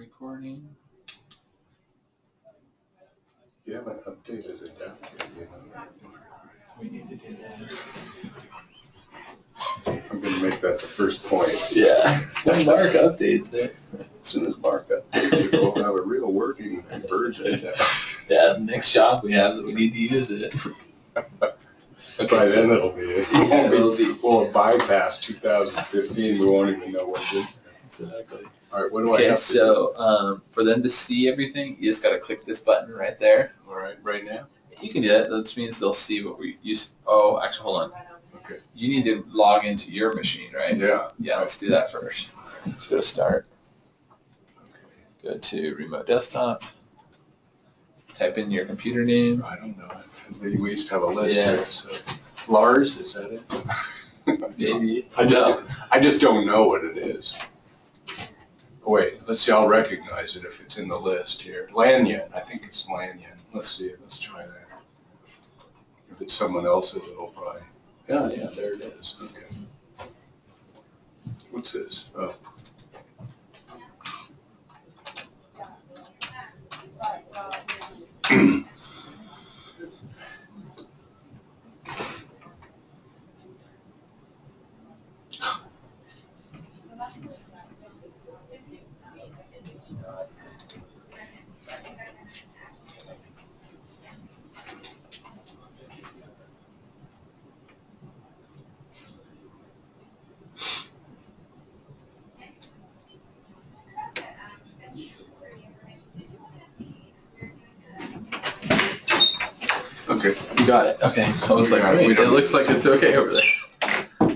recording. You haven't updated it yet, you know. We need to do that. I'm going to make that the first point. Yeah. When Mark updates it. As soon as Mark updates it, we'll have a real working version. Yeah, next job we have that we need to use it. Okay, by then it'll be. We'll bypass 2015. We won't even know what's in there. Exactly. All right, what do I have to do? For them to see everything, you just got to click this button right there. All right, right now? You can do that. That means they'll see what we use. Oh, actually, hold on. Okay. You need to log into your machine, right? Yeah. Yeah, let's do that first. Let's go to Start. Go to Remote Desktop. Type in your computer name. I don't know. We used to have a list Yeah. here. So. Lars, is that it? Maybe. I just don't know what it is. Oh, wait, let's see. I'll recognize it if it's in the list here. Lanyon. I think it's Lanyon. Let's see it. Let's try that. If it's someone else's, it'll probably. Yeah, there it is. Okay. What's this? Oh. Okay. You got it. Okay. I was like, wait, it looks like it's okay over there.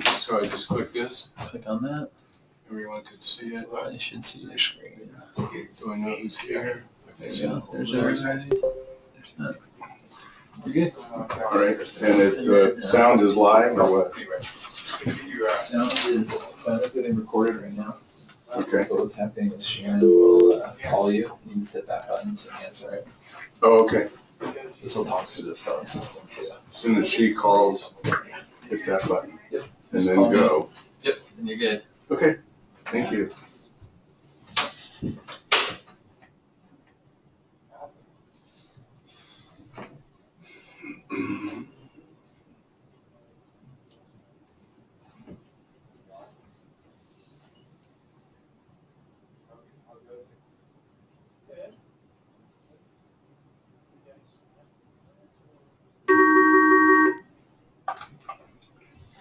So I just click this. Click on that. Everyone can see it. You should see your screen. Do I know who's here? There you go. There's ours already. There's that. You're good. All right. And the sound is live or what? Sound is getting recorded right now. Okay. So what's happening is Shannon will call you. You can hit that button to answer it. Oh, okay. This will talk to the phone system too. As soon as she calls, hit that button. Yep. And then go. Yep. And you're good. Okay. Thank you.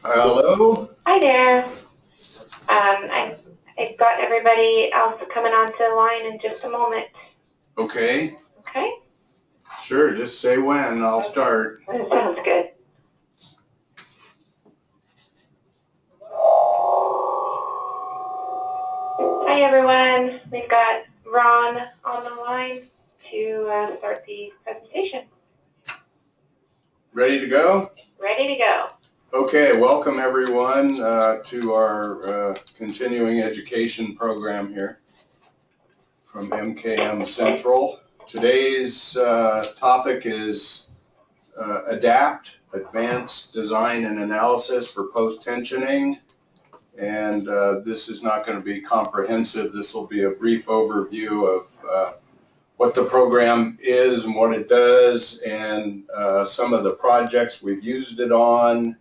Hello? Hi there. I've got everybody else coming onto the line in just a moment. Okay. Okay? Sure, just say when, I'll start. That sounds good. Hi everyone. We've got Ron on the line to start the presentation. Ready to go? Ready to go. Okay, welcome everyone to our continuing education program here from MKM Central. Today's topic is ADAPT, Advanced Design and Analysis for Post-Tensioning. And this is not going to be comprehensive. This will be a brief overview of what the program is and what it does, and some of the projects we've used it on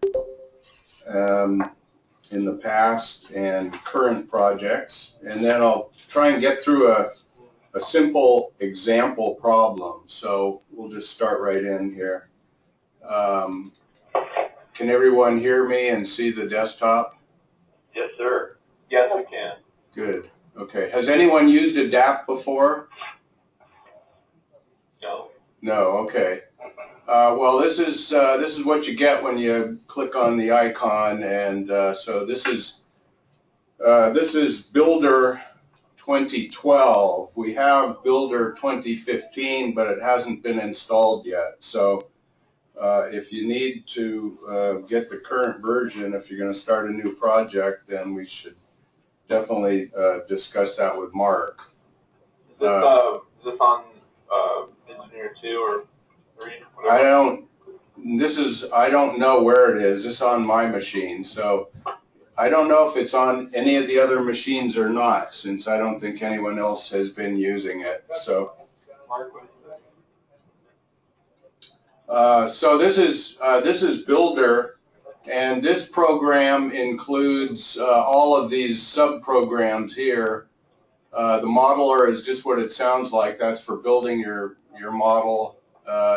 in the past and current projects. And then I'll try and get through a simple example problem. So we'll just start right in here. Can everyone hear me and see the desktop? Yes, sir. Yes, we can. Good. Okay. Has anyone used ADAPT before? No. No. Okay. Well, this is what you get when you click on the icon, and so this is Builder 2012. We have Builder 2015, but it hasn't been installed yet. So if you need to get the current version, if you're going to start a new project, then we should definitely discuss that with Mark. Is this on Engineer 2 or 3? I don't know where it is. It's on my machine. So I don't know if it's on any of the other machines or not, since I don't think anyone else has been using it. So, so this is Builder, and this program includes all of these sub-programs here. The modeler is just what it sounds like. That's for building your model.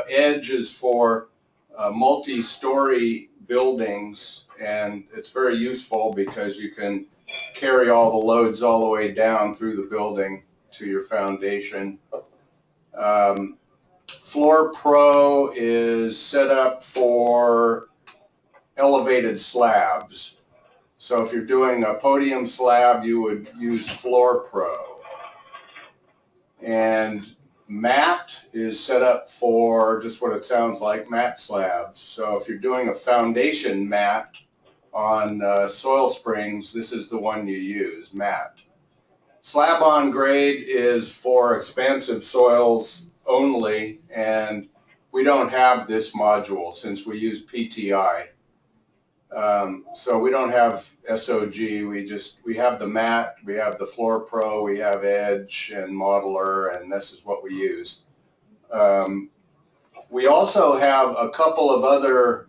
Edge is for multi-story buildings, and it's very useful because you can carry all the loads all the way down through the building to your foundation. Floor Pro is set up for elevated slabs. So if you're doing a podium slab, you would use Floor Pro. And Mat is set up for just what it sounds like, mat slabs. So if you're doing a foundation mat on soil springs, this is the one you use, Mat. Slab on grade is for expansive soils only, and we don't have this module since we use PTI. So we don't have SOG, we have the Mat, we have the Floor Pro, we have Edge and Modeler, and this is what we use. We also have a couple of other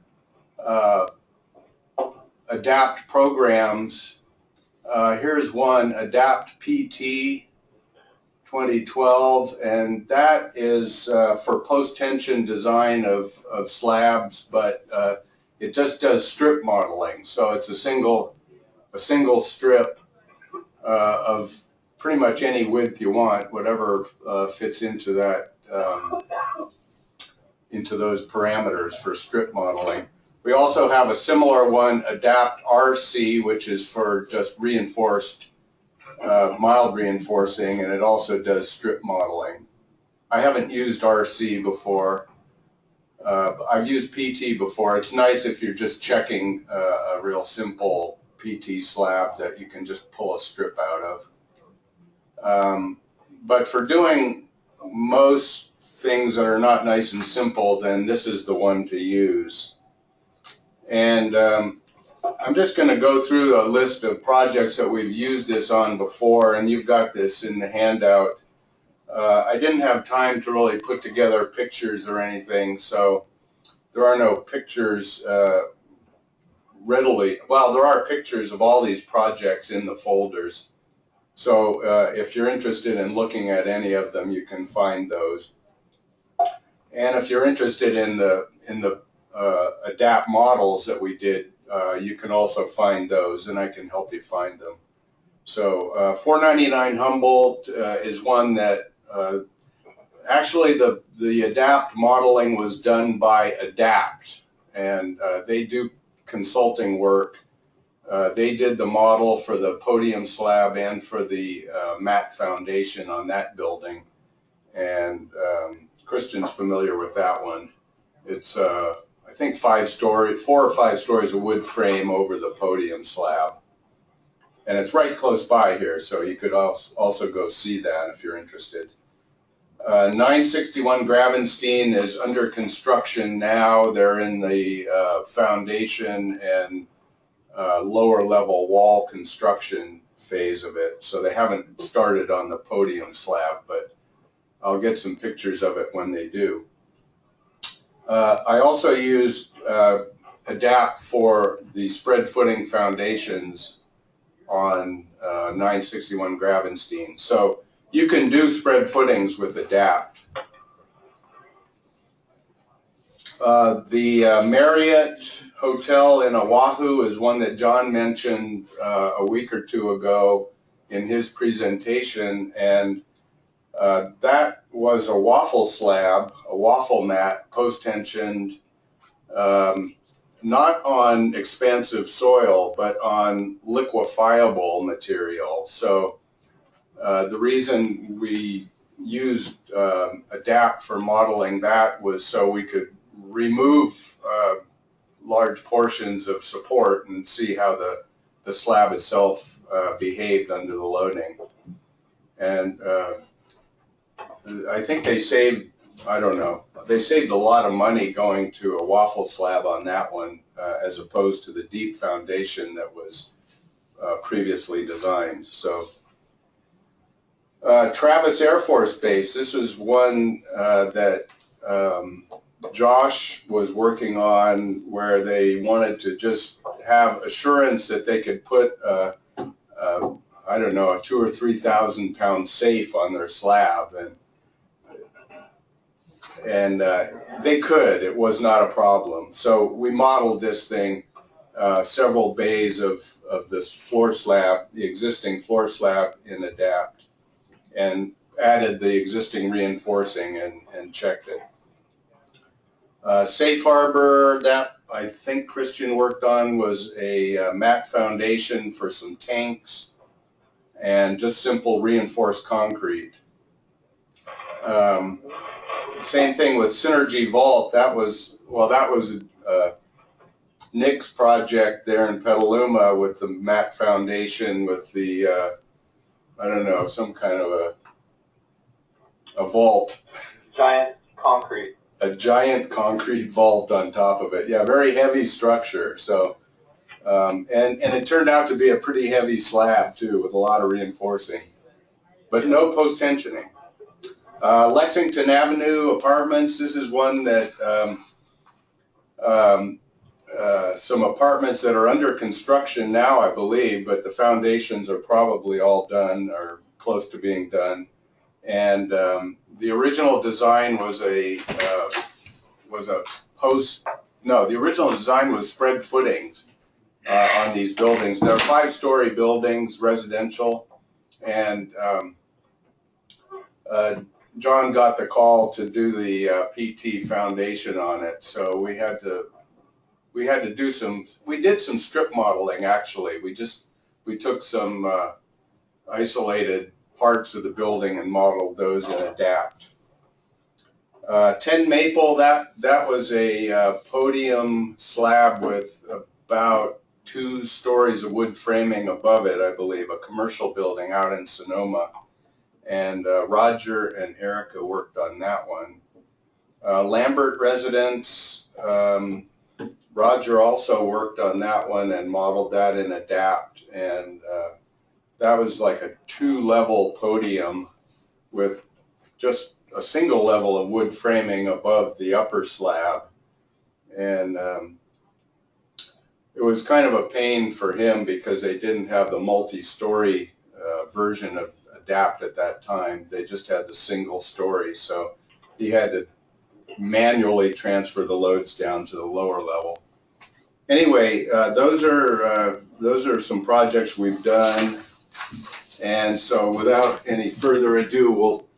ADAPT programs. Here's one, ADAPT PT 2012, and that is for post-tension design of slabs, but it just does strip modeling. So it's a single strip of pretty much any width you want, whatever fits into that, into those parameters for strip modeling. We also have a similar one, ADAPT RC, which is for just reinforced, mild reinforcing, and it also does strip modeling. I haven't used RC before. I've used PT before. It's nice if you're just checking a real simple PT slab that you can just pull a strip out of. But for doing most things that are not nice and simple, then this is the one to use. And I'm just going to go through a list of projects that we've used this on before, and you've got this in the handout. I didn't have time to really put together pictures or anything, so there are no pictures readily. Well, there are pictures of all these projects in the folders. So if you're interested in looking at any of them, you can find those. And if you're interested in the ADAPT models that we did, you can also find those, and I can help you find them. So 499 Humboldt is one that actually the ADAPT modeling was done by ADAPT, and they do consulting work. They did the model for the podium slab and for the mat foundation on that building, and Kristen's familiar with that one. It's I think 4 or 5 stories of wood frame over the podium slab. And it's right close by here, so you could also go see that if you're interested. 961 Gravenstein is under construction now. They're in the foundation and lower level wall construction phase of it. So they haven't started on the podium slab, but I'll get some pictures of it when they do. I also used ADAPT for the spread footing foundations on 961 Gravenstein. So you can do spread footings with ADAPT. The Marriott Hotel in Oahu is one that John mentioned a week or two ago in his presentation, and that was a waffle slab, a waffle mat, post-tensioned, not on expansive soil, but on liquefiable material. So the reason we used ADAPT for modeling that was so we could remove large portions of support and see how the slab itself behaved under the loading. And I think they saved, I don't know, they saved a lot of money going to a waffle slab on that one as opposed to the deep foundation that was previously designed. So Travis Air Force Base, this is one that Josh was working on, where they wanted to just have assurance that they could put I don't know, a 2,000 or 3,000 pound safe on their slab, and they could. It was not a problem. So we modeled this thing, several bays of this floor slab, the existing floor slab in ADAPT, and added the existing reinforcing and checked it. Safe harbor, that I think Christian worked on, was a mat foundation for some tanks and just simple reinforced concrete. Same thing with Synergy Vault. That was Nick's project there in Petaluma with the mat foundation with the, I don't know, some kind of a vault. Giant concrete. A giant concrete vault on top of it. Yeah, very heavy structure. So, and it turned out to be a pretty heavy slab too, with a lot of reinforcing, but no post-tensioning. Lexington Avenue Apartments, this is one that some apartments that are under construction now, I believe, but the foundations are probably all done or close to being done. And the original design was the original design was spread footings on these buildings. They're 5-story buildings, residential, and John got the call to do the PT foundation on it, so we did some strip modeling actually. We took some isolated parts of the building and modeled those in ADAPT. 10 Maple, that was a podium slab with about 2 stories of wood framing above it, I believe, a commercial building out in Sonoma. And Roger and Erica worked on that one. Lambert Residence, Roger also worked on that one and modeled that in ADAPT, and that was like a 2-level podium with just a single level of wood framing above the upper slab. And it was kind of a pain for him because they didn't have the multi-story version of ADAPT at that time. They just had the single story, so he had to manually transfer the loads down to the lower level. Anyway, those are some projects we've done, and so without any further ado, we'll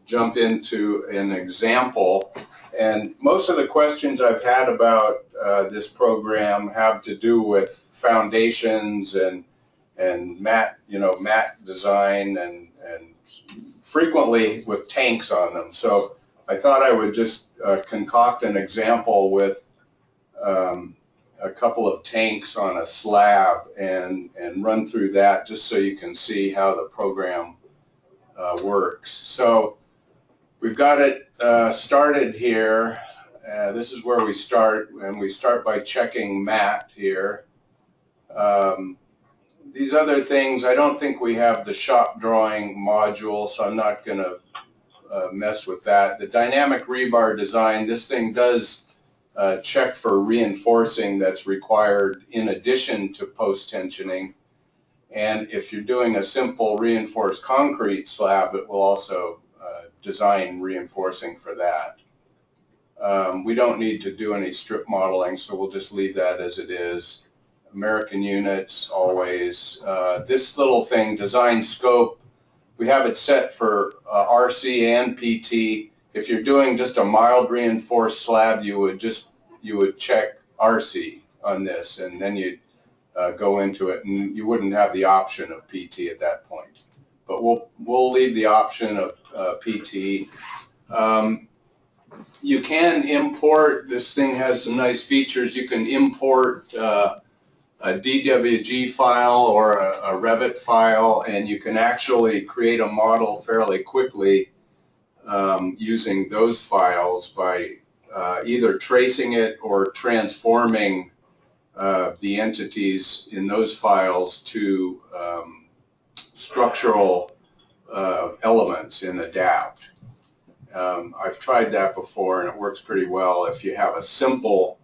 jump into an example. And most of the questions I've had about this program have to do with foundations and mat design and frequently with tanks on them. So I thought I would just concoct an example with a couple of tanks on a slab and run through that just so you can see how the program works. So we've got it started here. This is where we start, and we start by checking mat here. These other things, I don't think we have the shop drawing module, so I'm not going to mess with that. The dynamic rebar design, this thing does check for reinforcing that's required in addition to post-tensioning. And if you're doing a simple reinforced concrete slab, it will also design reinforcing for that. We don't need to do any strip modeling, so we'll just leave that as it is. American units always. This little thing, design scope, we have it set for RC and PT. If you're doing just a mild reinforced slab, you would check RC on this, and then you'd go into it, and you wouldn't have the option of PT at that point. But we'll leave the option of PT. You can import, this thing has some nice features. You can import a DWG file or a Revit file, and you can actually create a model fairly quickly using those files by either tracing it or transforming the entities in those files to structural elements in ADAPT. I've tried that before and it works pretty well if you have a simple,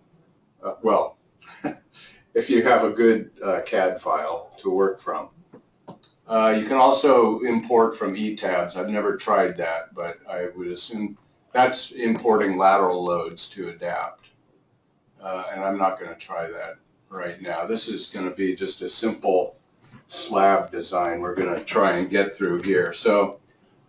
if you have a good CAD file to work from. You can also import from ETABS. I've never tried that, but I would assume that's importing lateral loads to ADAPT. And I'm not going to try that right now. This is going to be just a simple slab design we're going to try and get through here. So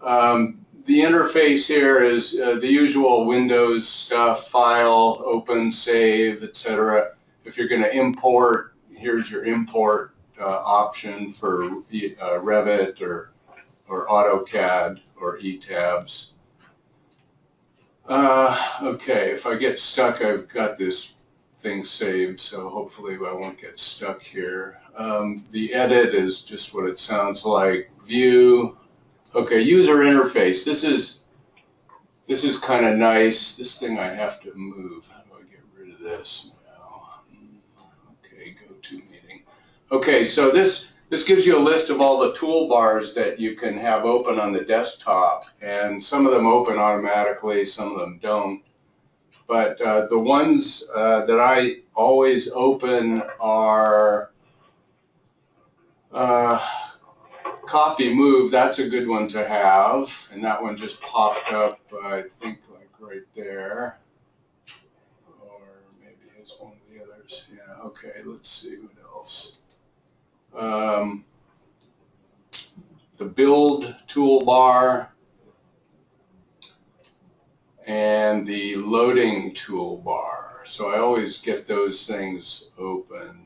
the interface here is the usual Windows stuff, file, open, save, etc. If you're going to import, here's your import option for Revit or AutoCAD or ETABS. Okay, if I get stuck, I've got this thing saved, so hopefully I won't get stuck here. The edit is just what it sounds like. View. Okay, user interface. This is kind of nice. This thing I have to move. How do I get rid of this now? Okay, go to meeting. Okay, so this gives you a list of all the toolbars that you can have open on the desktop, and some of them open automatically, some of them don't. But the ones that I always open are copy, move. That's a good one to have, and that one just popped up, I think, like right there, or maybe it's one of the others. Yeah. Okay. Let's see what else. The build toolbar and the loading toolbar. So I always get those things open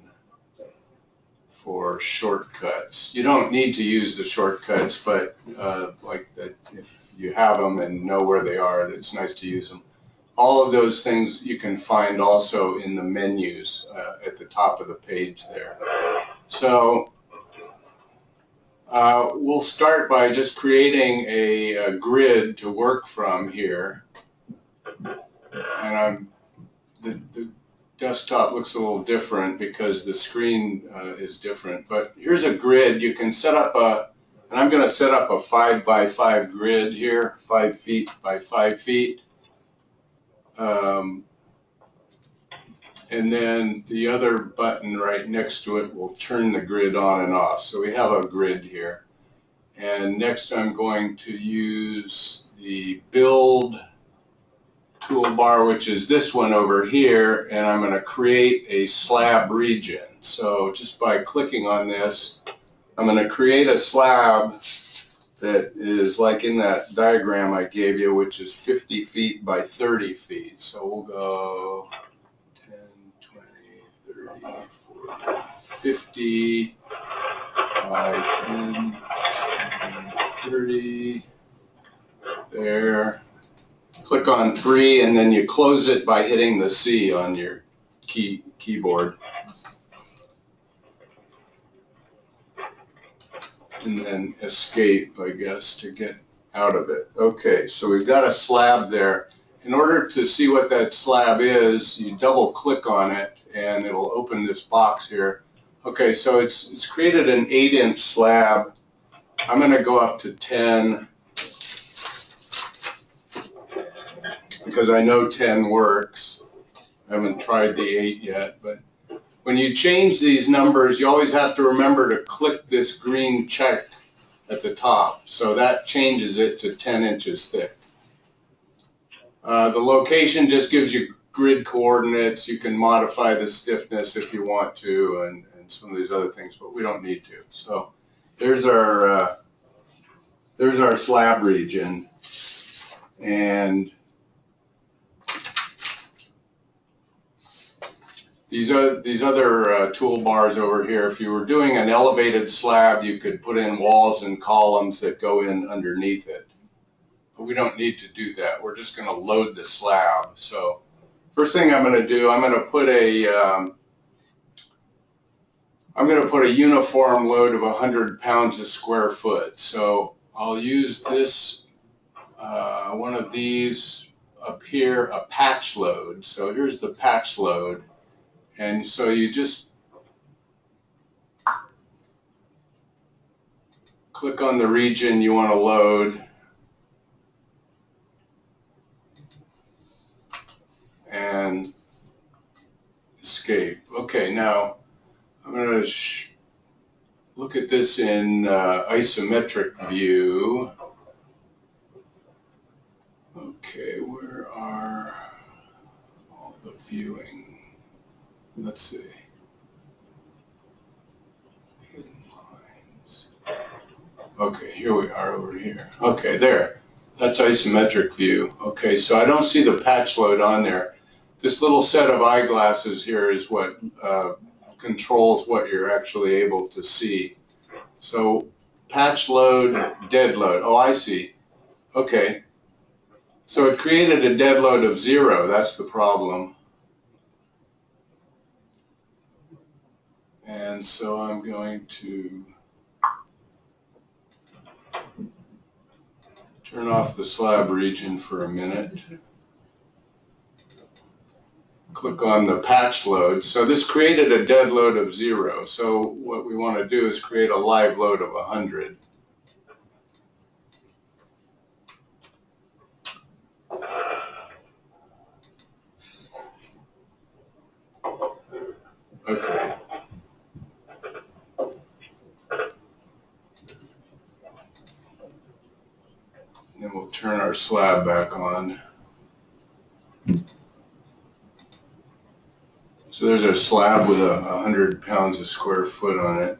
for shortcuts. You don't need to use the shortcuts, but like that, if you have them and know where they are, it's nice to use them. All of those things you can find also in the menus at the top of the page there. So we'll start by just creating a grid to work from here. And the desktop looks a little different because the screen is different. But here's a grid. You can set up and I'm going to set up a 5 by 5 grid here, 5 feet by 5 feet. And then the other button right next to it will turn the grid on and off. So we have a grid here. And next I'm going to use the build toolbar, which is this one over here, and I'm going to create a slab region. So just by clicking on this, I'm going to create a slab that is like in that diagram I gave you, which is 50 feet by 30 feet. So we'll go 10, 20, 30, 40, 50 by 10, 20, 30, there. Click on 3 and then you close it by hitting the C on your keyboard. And then escape, I guess, to get out of it. Okay, so we've got a slab there. In order to see what that slab is, you double click on it and it'll open this box here. Okay, so it's created an 8-inch slab. I'm going to go up to 10. Because I know 10 works. I haven't tried the 8 yet, but when you change these numbers, you always have to remember to click this green check at the top. So that changes it to 10 inches thick. The location just gives you grid coordinates. You can modify the stiffness if you want to, and some of these other things, but we don't need to. So there's our slab region, and these other toolbars over here, if you were doing an elevated slab, you could put in walls and columns that go in underneath it. But we don't need to do that. We're just going to load the slab. So first thing I'm going to do, I'm going to put a uniform load of 100 pounds a square foot. So I'll use this, one of these up here, a patch load. So here's the patch load. And so you just click on the region you want to load, and escape. Okay, now I'm going to look at this in isometric view. Okay, where are all the viewing? Let's see. Hidden lines. Okay, here we are over here. Okay, there. That's isometric view. Okay, so I don't see the patch load on there. This little set of eyeglasses here is what controls what you're actually able to see. So patch load, dead load. Oh, I see. Okay. So it created a dead load of 0. That's the problem. And so I'm going to turn off the slab region for a minute. Click on the patch load. So this created a dead load of 0. So what we want to do is create a live load of 100. Okay. And then we'll turn our slab back on. So there's our slab with 100 pounds a square foot on it.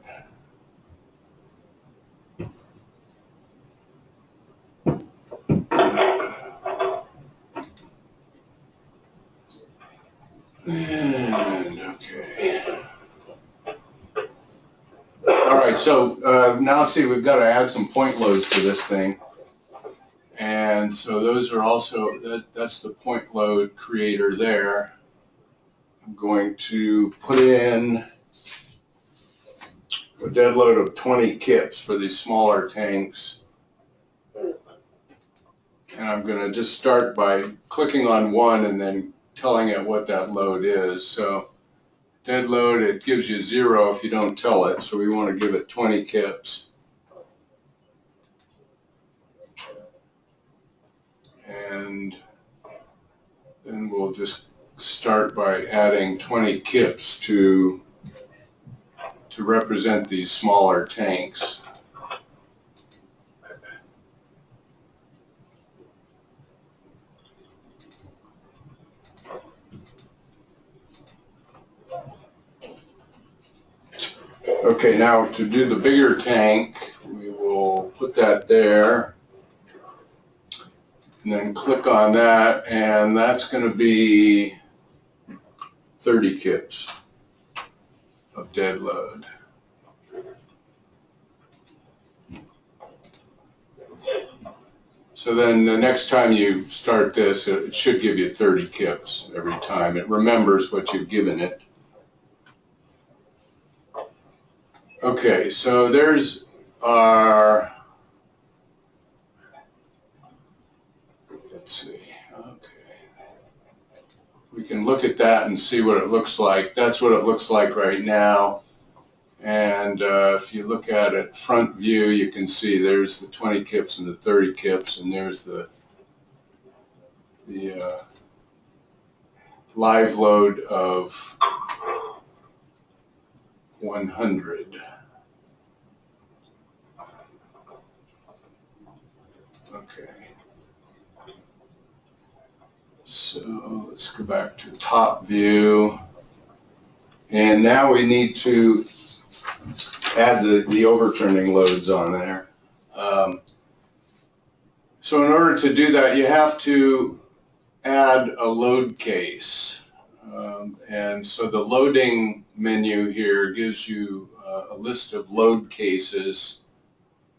And okay. All right, so now see, we've got to add some point loads to this thing. And so those are also, that's the point load creator there. I'm going to put in a dead load of 20 kips for these smaller tanks. And I'm going to just start by clicking on one and then telling it what that load is. So dead load, it gives you 0 if you don't tell it. So we want to give it 20 kips. And then we'll just start by adding 20 kips to represent these smaller tanks. Okay, now to do the bigger tank, we will put that there. And then click on that, and that's going to be 30 kips of dead load. So then the next time you start this, it should give you 30 kips every time. It remembers what you've given it. Okay, so there's our, let's see, okay. We can look at that and see what it looks like. That's what it looks like right now. And if you look at it front view, you can see there's the 20 kips and the 30 kips, and there's the live load of 100. Okay. So let's go back to top view. And now we need to add the overturning loads on there. So in order to do that, you have to add a load case. And so the loading menu here gives you a list of load cases.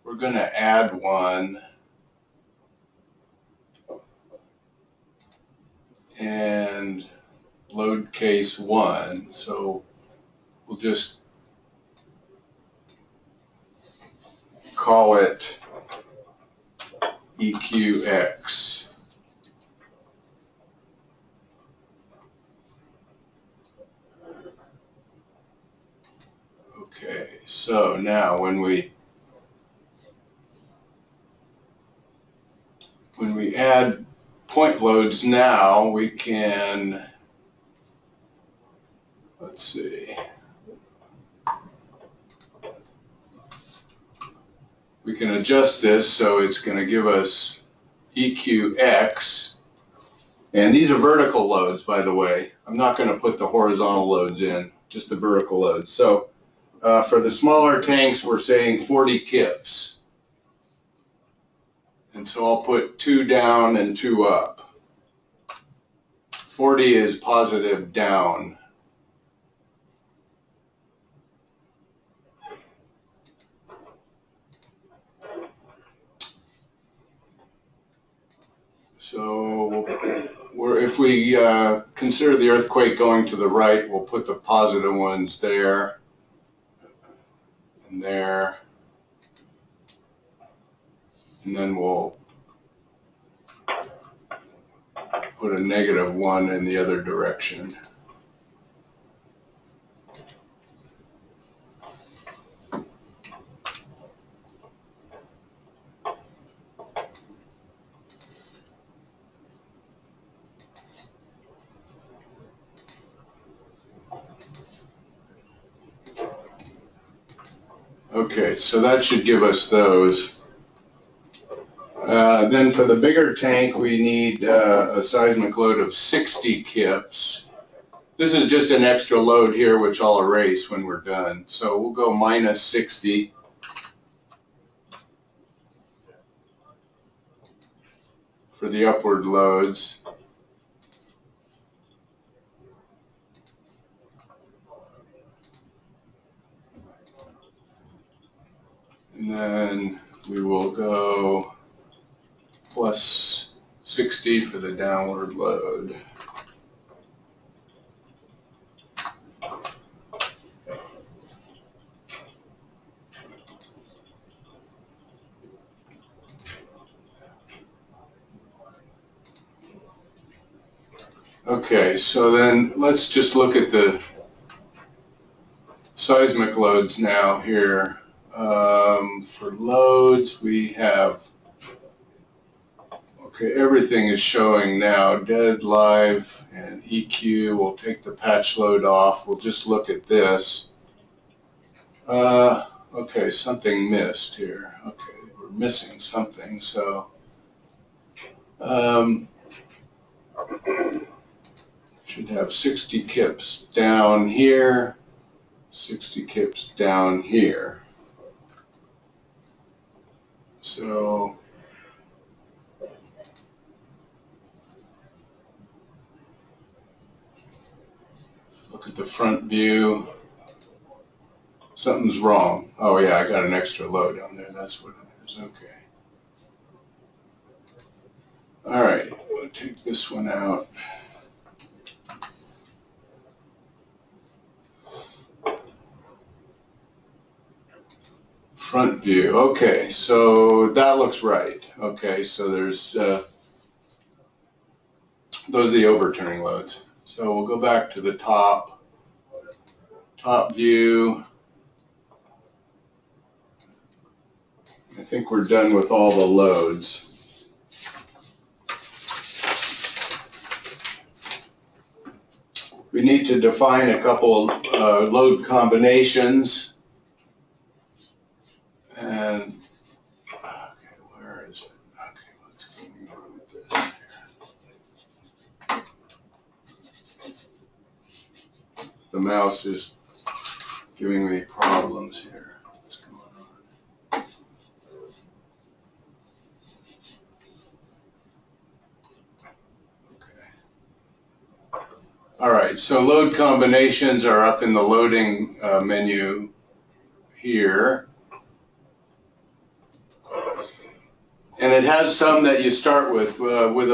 We're going to add one. And load case 1. So we'll just call it EQX. So now when we add point loads now, we can, let's see, we can adjust this so it's going to give us EQX. And these are vertical loads, by the way. I'm not going to put the horizontal loads in, just the vertical loads. So for the smaller tanks, we're saying 40 kips. And so I'll put 2 down and 2 up. 40 is positive down. So if we consider the earthquake going to the right, we'll put the positive ones there and there. And then we'll put a -1 in the other direction. Okay, so that should give us those. Then for the bigger tank, we need a seismic load of 60 kips. This is just an extra load here, which I'll erase when we're done. So we'll go -60. For the upward loads. And then we will go +60 for the downward load. Okay, so then let's just look at the seismic loads now here. For loads, we have, okay, everything is showing now, dead, live, and EQ. We'll take the patch load off. We'll just look at this. Okay, something missed here. Okay, we're missing something, so should have 60 kips down here, 60 kips down here. So look at the front view. Something's wrong. Oh yeah, I got an extra load down there. That's what it is. Okay. All right, we'll take this one out. Front view. Okay, so that looks right. Okay, so there's those are the overturning loads. So we'll go back to the top view. I think we're done with all the loads. We need to define a couple load combinations. And, okay, where is it? Okay, let's go with this here. The mouse is giving me problems here. What's going on? Okay. All right, so load combinations are up in the loading menu here. And it has some that you start with. With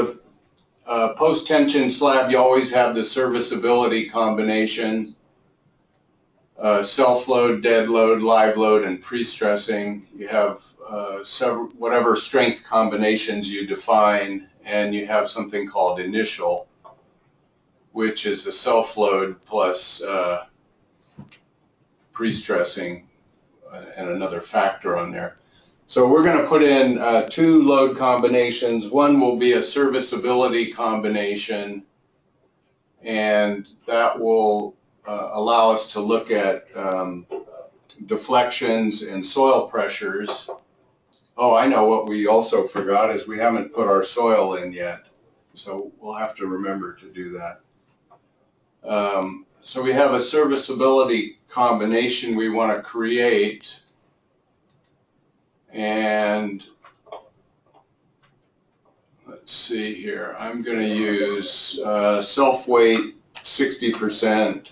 a post-tension slab, you always have the serviceability combination, self-load, dead load, live load, and pre-stressing. You have several, whatever strength combinations you define, and you have something called initial, which is a self-load plus pre-stressing and another factor on there. So we're going to put in 2 load combinations. One will be a serviceability combination, and that will allow us to look at deflections and soil pressures. Oh, I know what we also forgot is we haven't put our soil in yet. So we'll have to remember to do that. So we have a serviceability combination we want to create. And let's see here. I'm going to use self-weight 60%,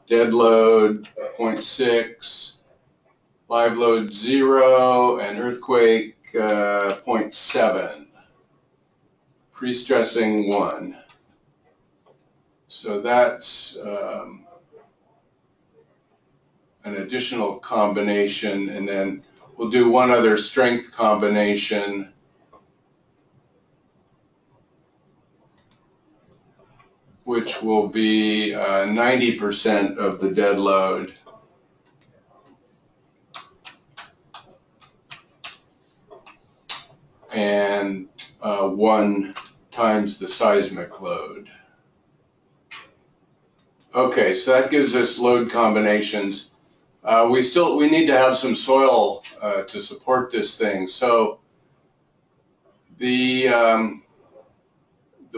dead load 0.6, live load 0, and earthquake 0.7, pre-stressing 1. So that's an additional combination, and then we'll do one other strength combination. Which will be 90% of the dead load. And 1 times the seismic load. Okay, so that gives us load combinations. We need to have some soil to support this thing. So the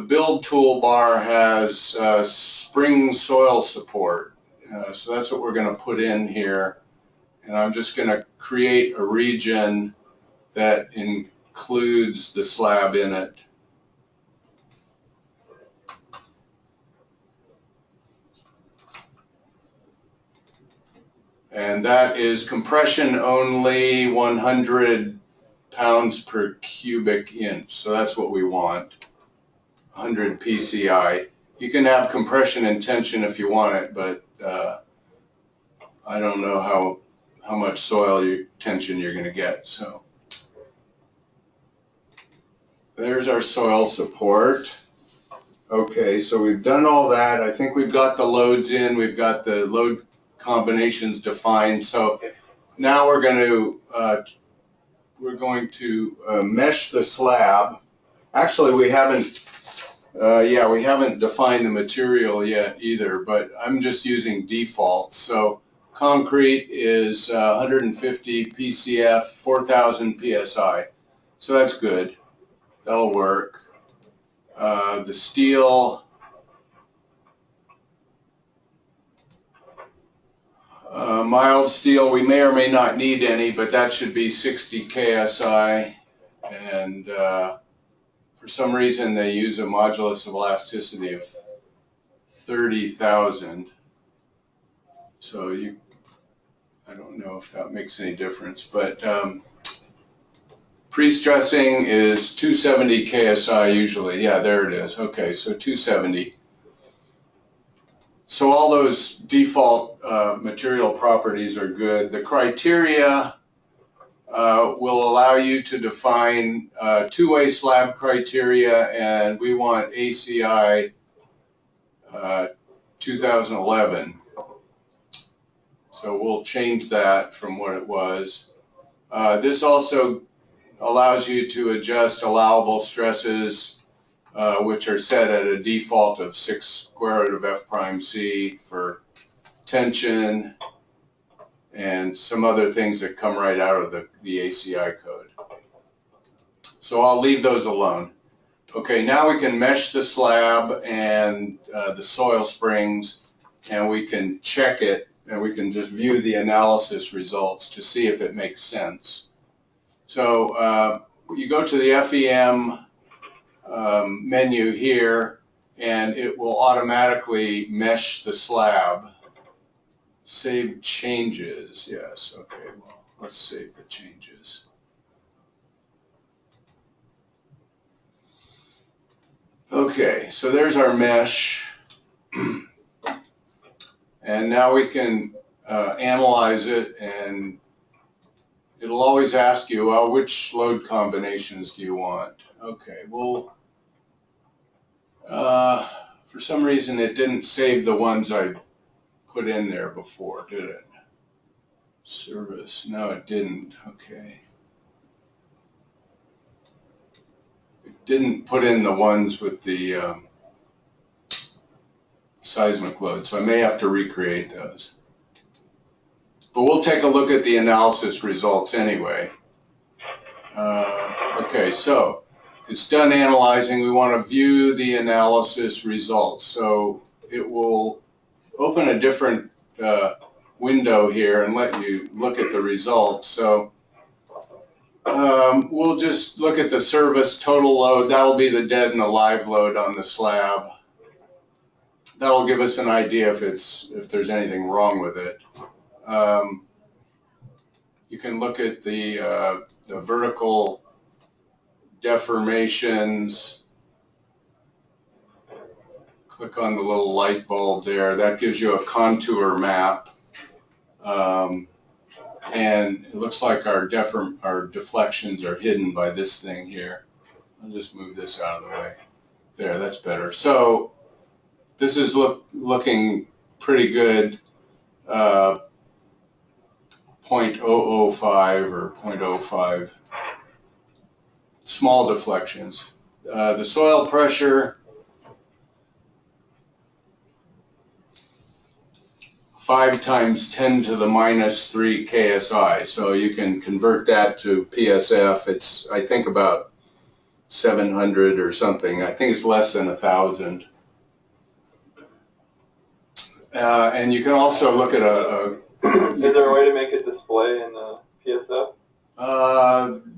build toolbar has spring soil support. So that's what we're going to put in here. And I'm just going to create a region that includes the slab in it. And that is compression only 100 pounds per cubic inch. So that's what we want. 100 PCI. You can have compression and tension if you want it, but I don't know how much soil tension you're going to get. So there's our soil support. Okay, so we've done all that. I think we've got the loads in. We've got the load combinations defined. So now we're going to mesh the slab. Actually, we haven't defined the material yet either, but I'm just using defaults. So concrete is 150 PCF, 4,000 PSI. So that's good. That'll work. The steel, mild steel, we may or may not need any, but that should be 60 KSI. And for some reason, they use a modulus of elasticity of 30,000. So I don't know if that makes any difference, but pre-stressing is 270 KSI usually. Yeah, there it is. Okay, so 270. So all those default material properties are good. The criteria will allow you to define two-way slab criteria, and we want ACI 2011. So we'll change that from what it was. This also allows you to adjust allowable stresses, which are set at a default of 6 square root of F prime C for tension and some other things that come right out of the ACI code. So I'll leave those alone. Okay, now we can mesh the slab and the soil springs, and we can check it, and we can just view the analysis results to see if it makes sense. So you go to the FEM menu here, and it will automatically mesh the slab. Save changes, yes, okay, well, let's save the changes. Okay, so there's our mesh. And now we can analyze it, and it'll always ask you, well, which load combinations do you want? Okay, well, for some reason it didn't save the ones I put in there before, did it? Service, no, it didn't, okay. It didn't put in the ones with the seismic load, so I may have to recreate those. But we'll take a look at the analysis results anyway. Okay, so it's done analyzing. We want to view the analysis results. So it will open a different window here and let you look at the results. So we'll just look at the service total load. That'll be the dead and the live load on the slab. That'll give us an idea if there's anything wrong with it. You can look at the vertical deformations. Click on the little light bulb there. That gives you a contour map. And it looks like our deflections are hidden by this thing here. I'll just move this out of the way. There, that's better. So this is looking pretty good. 0.005 or 0.05. Small deflections. The soil pressure, 5 times 10 to the minus 3 KSI. So you can convert that to PSF. It's, I think, about 700 or something. I think it's less than 1,000. And you can also look at Is there a way to make it display in the PSF?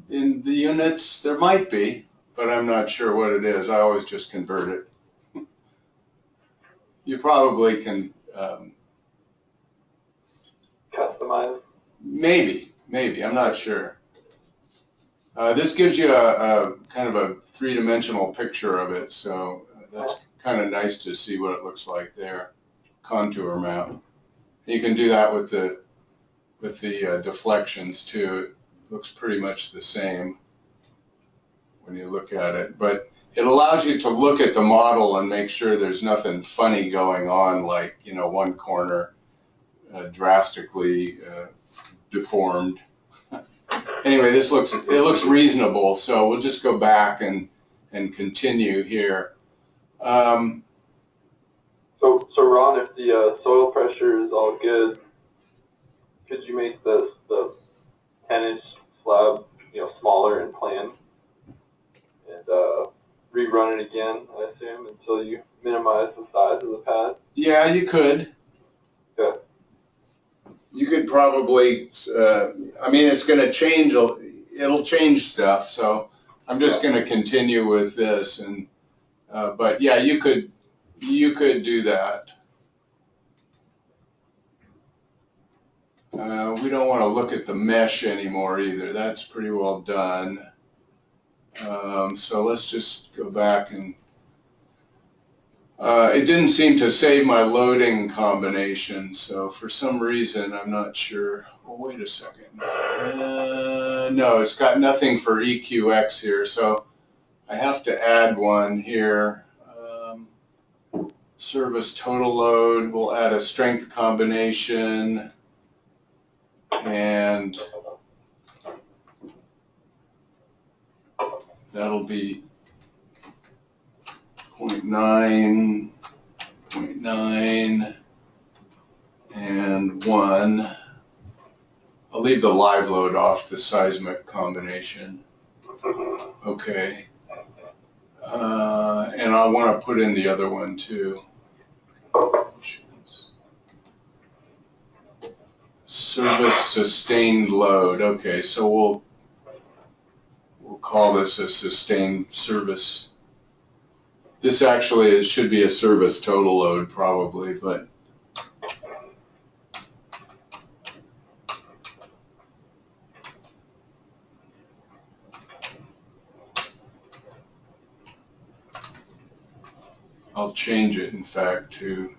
In the units, there might be, but I'm not sure what it is. I always just convert it. You probably can Customize? maybe, I'm not sure. This gives you a kind of a three-dimensional picture of it, so that's kind of nice to see what it looks like there. Contour map. You can do that with the deflections too. It looks pretty much the same when you look at it, but it allows you to look at the model and make sure there's nothing funny going on, like, you know, one corner drastically deformed. Anyway, it looks reasonable, so we'll just go back and continue here. So Ron, if the soil pressure is all good, could you make the 10-inch slab, you know, smaller and plan, and rerun it again, I assume, until you minimize the size of the pad? Yeah, you could. Okay. You could probably, I mean, it's going to change, it'll change stuff, so I'm just going to continue with this, and but yeah, you could do that. We don't want to look at the mesh anymore either. That's pretty well done. So let's just go back and it didn't seem to save my loading combination, so for some reason I'm not sure. Well, wait a second. No, it's got nothing for EQX here, so I have to add one here. Service total load, we'll add a strength combination, and that'll be 0.9, 0.9, and 1. I'll leave the live load off the seismic combination. Okay. And I want to put in the other one too. Service sustained load. Okay, so we'll call this a sustained service. This actually should be a service total load probably, but I'll change it, in fact, to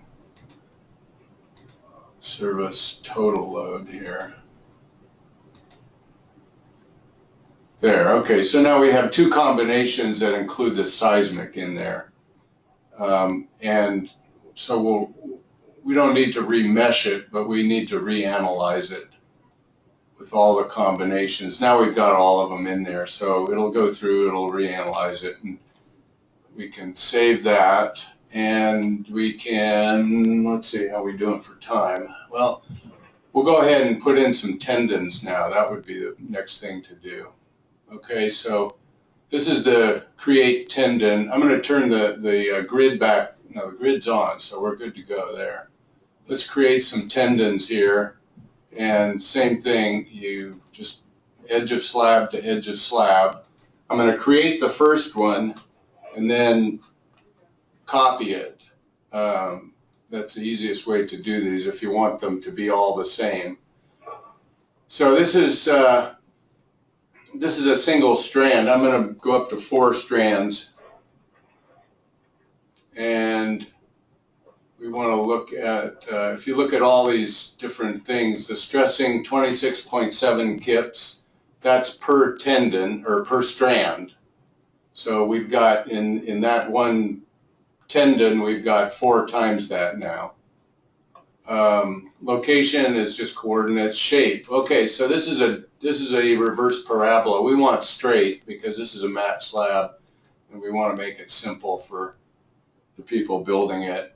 service total load here. There, okay, so now we have two combinations that include the seismic in there. And so we don't need to remesh it, but we need to reanalyze it. with all the combinations. Now we've got all of them in there, so it'll go through, it'll reanalyze it, and we can save that, and we can, let's see how we doing for time. Well, we'll go ahead and put in some tendons now. That would be the next thing to do. Okay, so this is the create tendon. I'm going to turn the grid back. No, the grid's on, so we're good to go there. Let's create some tendons here. And same thing, you just edge of slab to edge of slab. I'm going to create the first one and then copy it. That's the easiest way to do these if you want them to be all the same. So this is a single strand. I'm going to go up to 4 strands. And we want to look at, if you look at all these different things, the stressing 26.7 kips, that's per tendon or per strand. So we've got in that one tendon, we've got 4 times that now. Location is just coordinates. Shape. Okay, so this is a reverse parabola. We want straight because this is a mat slab, and we want to make it simple for the people building it.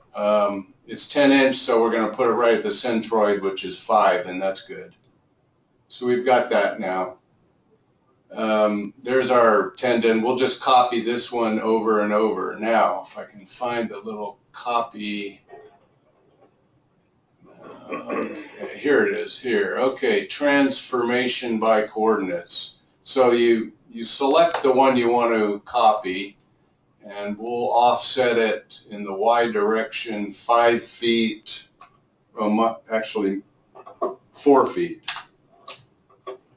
It's 10-inch, so we're going to put it right at the centroid, which is 5, and that's good. So we've got that now. There's our tendon. We'll just copy this one over and over. Now, if I can find the little copy. Okay, here it is, here. Okay, transformation by coordinates. So you select the one you want to copy, and we'll offset it in the Y direction 5 feet, well, actually 4 feet.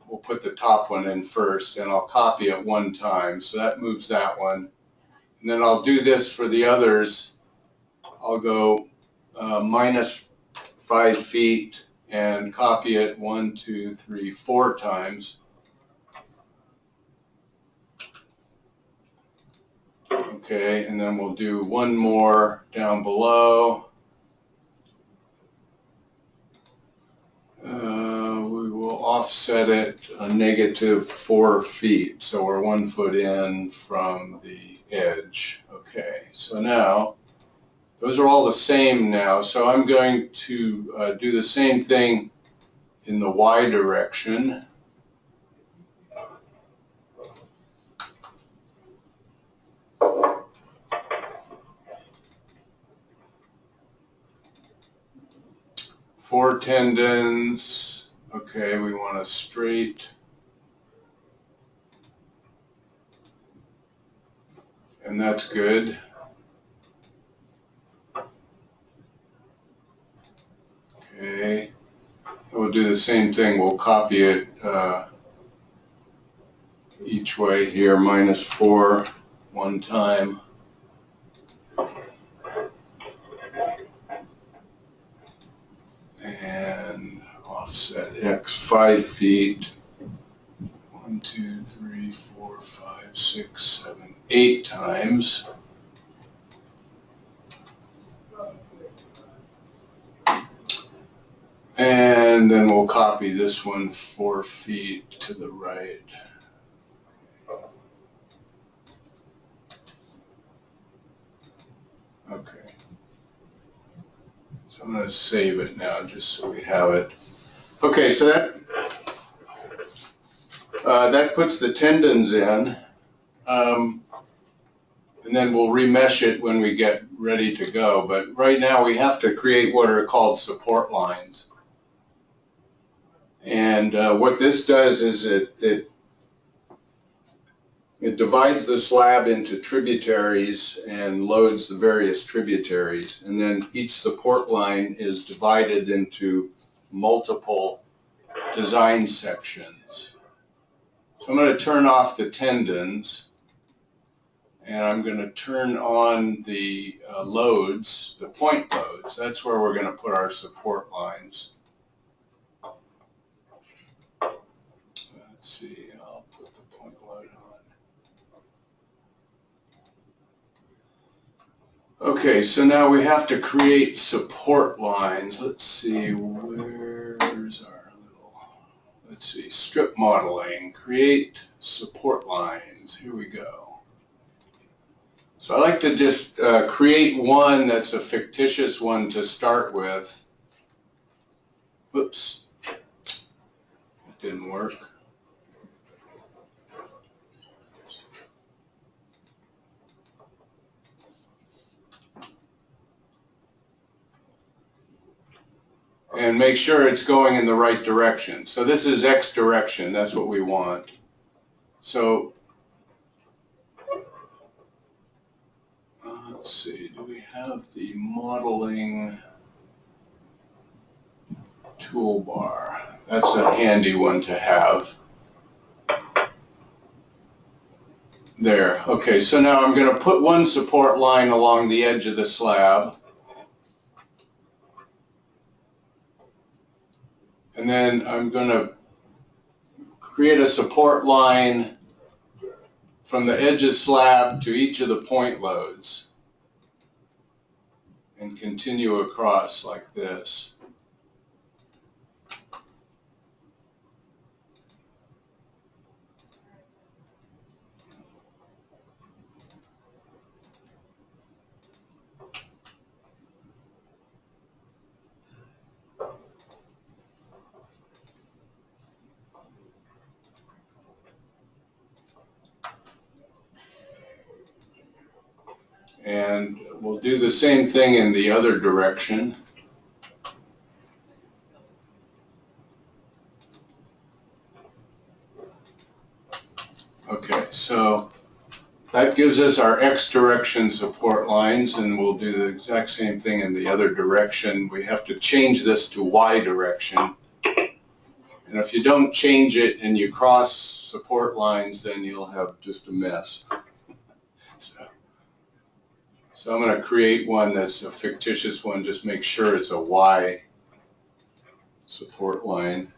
We'll put the top one in first, and I'll copy it 1 time, so that moves that one. And then I'll do this for the others. I'll go minus 5 feet and copy it 1, 2, 3, 4 times. Okay, and then we'll do 1 more down below. We will offset it a negative 4 feet, so we're 1 foot in from the edge. Okay, so now those are all the same now, so I'm going to do the same thing in the Y direction. Four tendons. Okay, we want a straight. And that's good. Okay, we'll do the same thing. We'll copy it each way here, minus 4 1 time. And offset X 5 feet. 1, 2, 3, 4, 5, 6, 7, 8 times. And then we'll copy this one 4 feet to the right. Okay. So I'm going to save it now just so we have it. Okay, so that puts the tendons in. And then we'll remesh it when we get ready to go. But right now we have to create what are called support lines. And what this does is it divides the slab into tributaries and loads the various tributaries. And then each support line is divided into multiple design sections. So I'm going to turn off the tendons, and I'm going to turn on the loads, the point loads. That's where we're going to put our support lines. Let's see, I'll put the point load on. Okay, so now we have to create support lines. Let's see, where's our little, let's see, strip modeling, create support lines. Here we go. So I like to just create one that's a fictitious one to start with. Whoops, it didn't work. And make sure it's going in the right direction. So this is X direction, that's what we want. So let's see, do we have the modeling toolbar? That's a handy one to have. There, okay, so now I'm going to put one support line along the edge of the slab. And then I'm going to create a support line from the edge of slab to each of the point loads and continue across like this. And we'll do the same thing in the other direction. Okay, so that gives us our X direction support lines, and we'll do the exact same thing in the other direction. We have to change this to Y direction. And if you don't change it and you cross support lines, then you'll have just a mess. So I'm going to create one that's a fictitious one, just make sure it's a Y support line.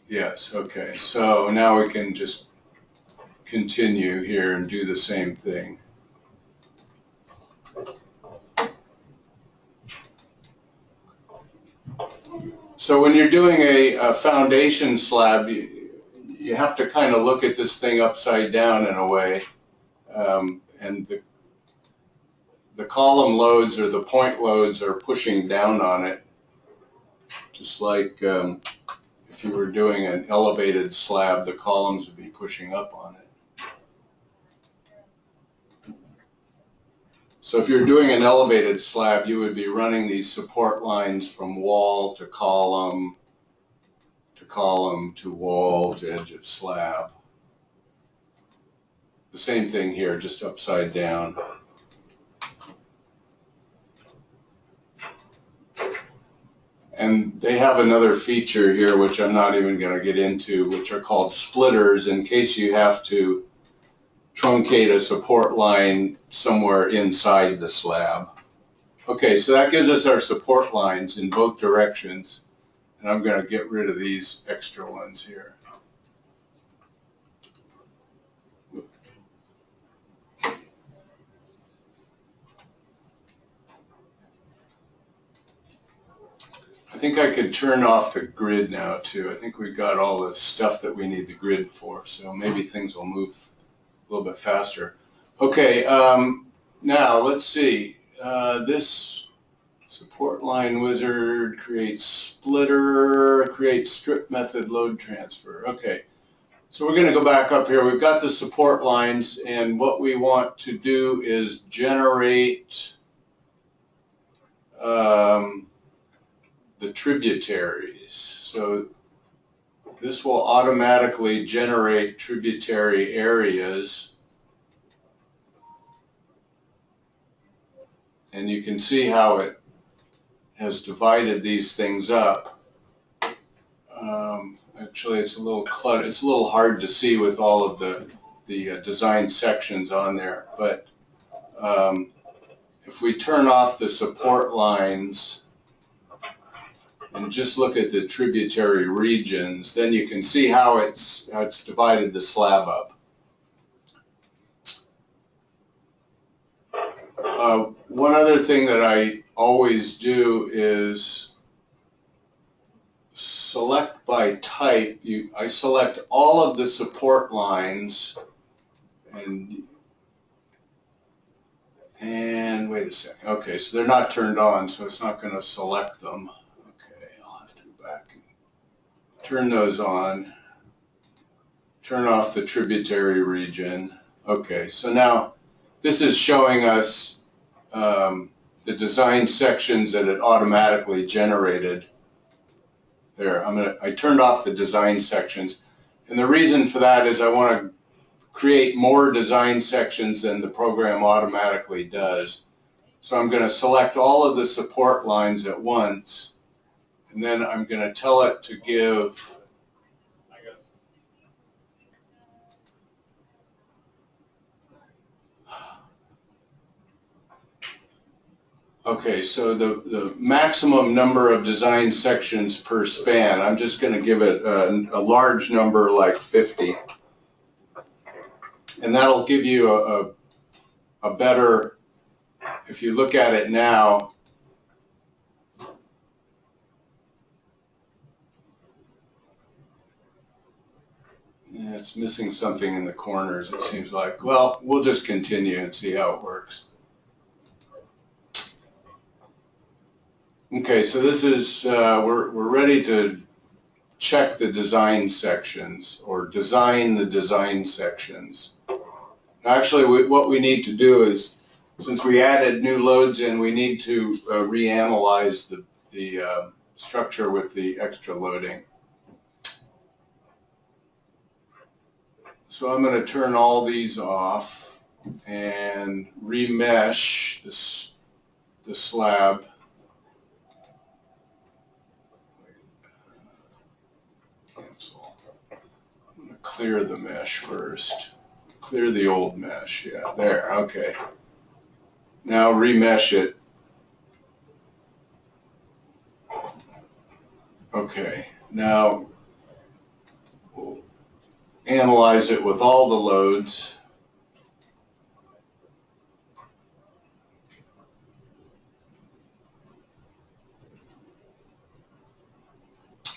Yes, okay, so now we can just continue here and do the same thing. So when you're doing a foundation slab, you have to kind of look at this thing upside down in a way, and the column loads or the point loads are pushing down on it, just like if you were doing an elevated slab, the columns would be pushing up on it. So if you're doing an elevated slab, you would be running these support lines from wall to column to wall to edge of slab. The same thing here, just upside down. And they have another feature here, which I'm not even going to get into, which are called splitters, in case you have to truncate a support line somewhere inside the slab. Okay, so that gives us our support lines in both directions. And I'm going to get rid of these extra ones here. I think I could turn off the grid now too. I think we've got all the stuff that we need the grid for, so maybe things will move a little bit faster. Okay, now let's see. This support line wizard creates splitter, create strip method load transfer. Okay, so we're going to go back up here. We've got the support lines, and what we want to do is generate the tributaries. So this will automatically generate tributary areas. And you can see how it has divided these things up. Actually, it's a little cluttered. It's a little hard to see with all of the design sections on there. But if we turn off the support lines and just look at the tributary regions, then you can see how it's divided the slab up. One other thing that I always do is select by type, I select all of the support lines and wait a second. Okay, so they're not turned on, so it's not going to select them. Okay, I'll have to go back and turn those on. Turn off the tributary region. Okay, so now this is showing us the design sections that it automatically generated. There, I turned off the design sections. And the reason for that is I want to create more design sections than the program automatically does. So I'm going to select all of the support lines at once, and then I'm going to tell it to give okay, so the maximum number of design sections per span, I'm just going to give it a large number like 50. And that'll give you a better, if you look at it now, yeah, it's missing something in the corners, it seems like. Well, we'll just continue and see how it works. Okay, so this is, we're ready to check the design sections or design the design sections. Actually, what we need to do is, since we added new loads in, we need to reanalyze the structure with the extra loading. So I'm going to turn all these off and remesh the slab. Cancel. I'm going to clear the mesh first. Clear the old mesh. Yeah, there. Okay. Now remesh it. Okay. Now we'll analyze it with all the loads.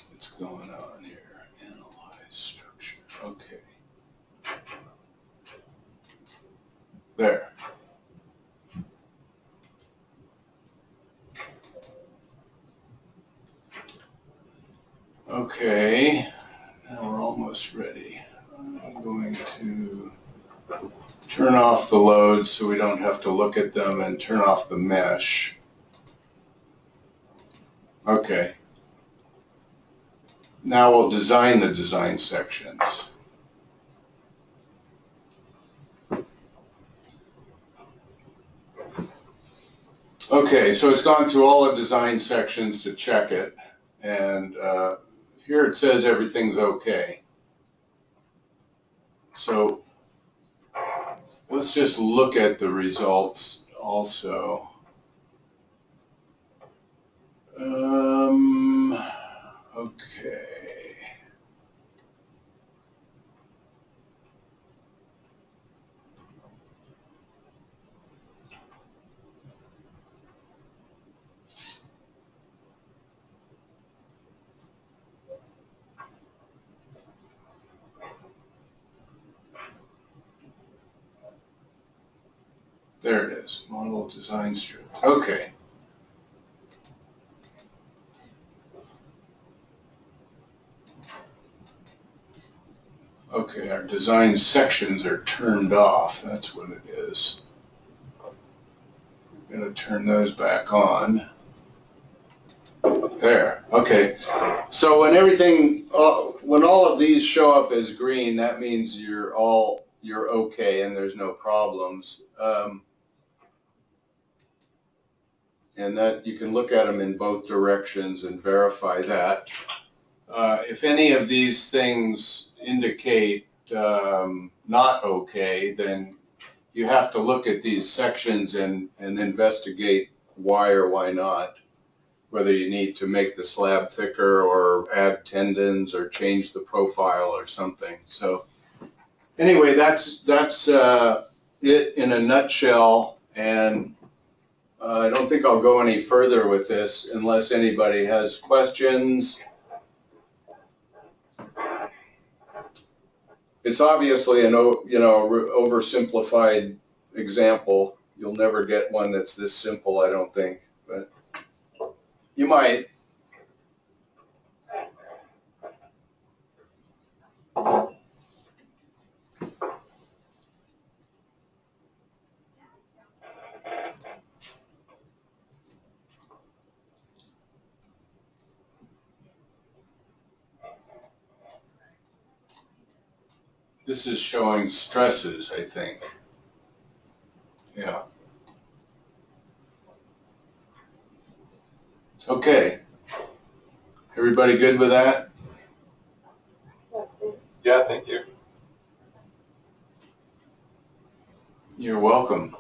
What's going on here? Analyze structure. Okay. There. Okay. Now we're almost ready. I'm going to turn off the loads so we don't have to look at them and turn off the mesh. Okay. Now we'll design the design sections. Okay, so it's gone through all the design sections to check it, and here it says everything's okay. So let's just look at the results also. Okay. There it is, model design strip. Okay. Okay, our design sections are turned off. That's what it is. I'm going to turn those back on. There. Okay. So when when all of these show up as green, that means you're okay and there's no problems. And that you can look at them in both directions and verify that. If any of these things indicate not okay, then you have to look at these sections and investigate why or why not, whether you need to make the slab thicker or add tendons or change the profile or something. So anyway, that's it in a nutshell, and I don't think I'll go any further with this unless anybody has questions It's obviously an oversimplified example. You'll never get one that's this simple, I don't think, but you might. This is showing stresses, I think. Yeah. Okay. Everybody good with that? Yeah, thank you. You're welcome.